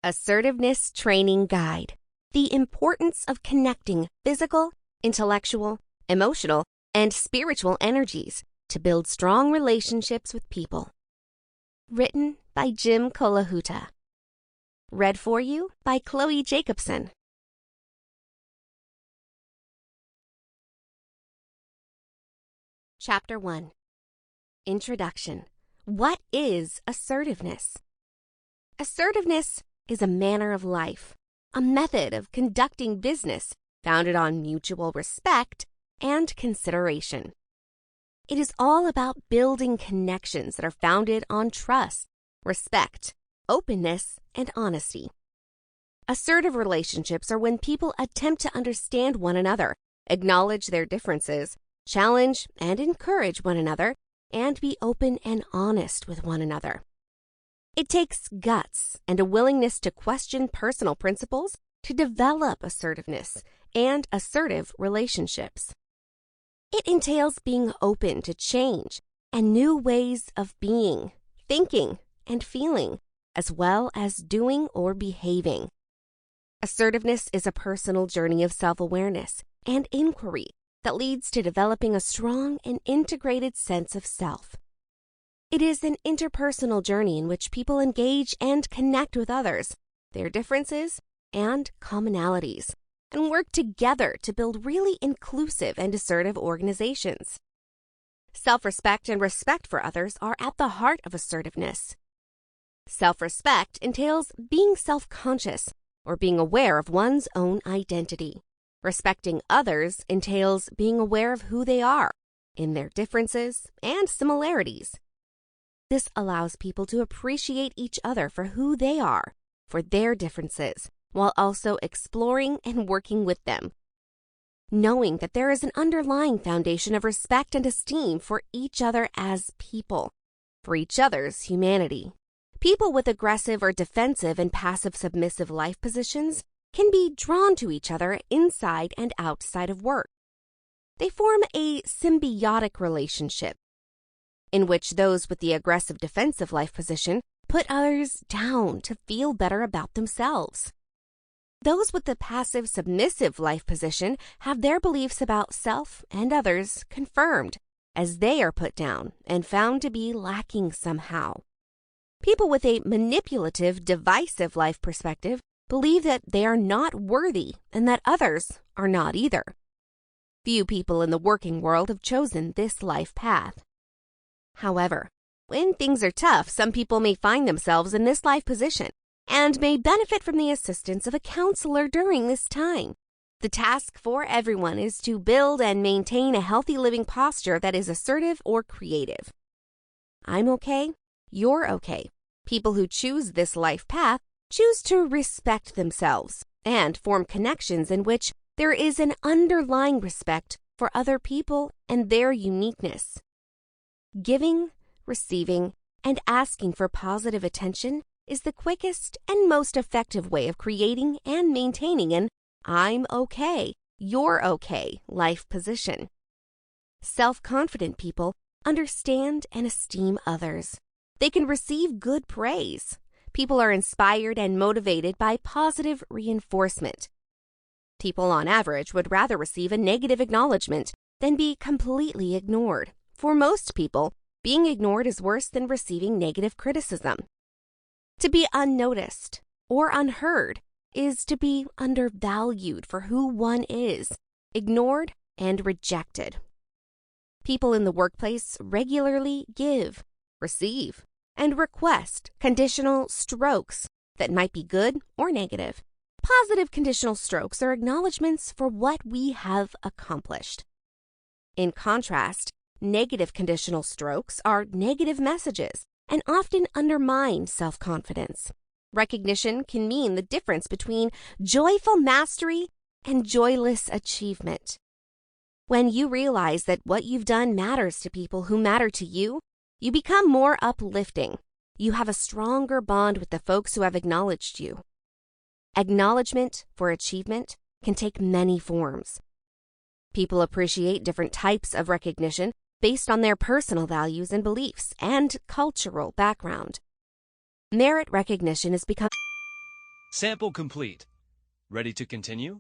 Assertiveness Training Guide. The importance of connecting physical, intellectual, emotional, and spiritual energies to build strong relationships with people. Written by Colajuta. Read for you by Jacobson. Chapter 1. Introduction. What is assertiveness? Assertiveness is a manner of life, a method of conducting business founded on mutual respect and consideration. It is all about building connections that are founded on trust, respect, openness, and honesty. Assertive relationships are when people attempt to understand one another, acknowledge their differences, challenge and encourage one another, and be open and honest with one another. It takes guts and a willingness to question personal principles to develop assertiveness and assertive relationships. It entails being open to change and new ways of being, thinking, and feeling, as well as doing or behaving. Assertiveness is a personal journey of self-awareness and inquiry that leads to developing a strong and integrated sense of self. It is an interpersonal journey in which people engage and connect with others, their differences and commonalities, and work together to build really inclusive and assertive organizations. Self-respect and respect for others are at the heart of assertiveness. Self-respect entails being self-conscious or being aware of one's own identity. Respecting others entails being aware of who they are, in their differences and similarities. This allows people to appreciate each other for who they are, for their differences, while also exploring and working with them. Knowing that there is an underlying foundation of respect and esteem for each other as people, for each other's humanity. People with aggressive or defensive and passive-submissive life positions can be drawn to each other inside and outside of work. They form a symbiotic relationship in which those with the aggressive defensive life position put others down to feel better about themselves. Those with the passive submissive life position have their beliefs about self and others confirmed as they are put down and found to be lacking somehow. People with a manipulative, divisive life perspective believe that they are not worthy and that others are not either. Few people in the working world have chosen this life path. However, when things are tough, some people may find themselves in this life position and may benefit from the assistance of a counselor during this time. The task for everyone is to build and maintain a healthy living posture that is assertive or creative. I'm okay, you're okay. People who choose this life path choose to respect themselves and form connections in which there is an underlying respect for other people and their uniqueness. Giving, receiving, and asking for positive attention is the quickest and most effective way of creating and maintaining an I'm okay, you're okay life position. Self-confident people understand and esteem others. They can receive good praise. People are inspired and motivated by positive reinforcement. People on average would rather receive a negative acknowledgement than be completely ignored. For most people, being ignored is worse than receiving negative criticism. To be unnoticed or unheard is to be undervalued for who one is, ignored and rejected. People in the workplace regularly give, receive, and request conditional strokes that might be good or negative. Positive conditional strokes are acknowledgments for what we have accomplished. In contrast, negative conditional strokes are negative messages and often undermine self-confidence. Recognition can mean the difference between joyful mastery and joyless achievement. When you realize that what you've done matters to people who matter to you, you become more uplifting. You have a stronger bond with the folks who have acknowledged you. Acknowledgement for achievement can take many forms. People appreciate different types of recognition based on their personal values and beliefs and cultural background. Merit recognition has become Sample complete. Ready to continue?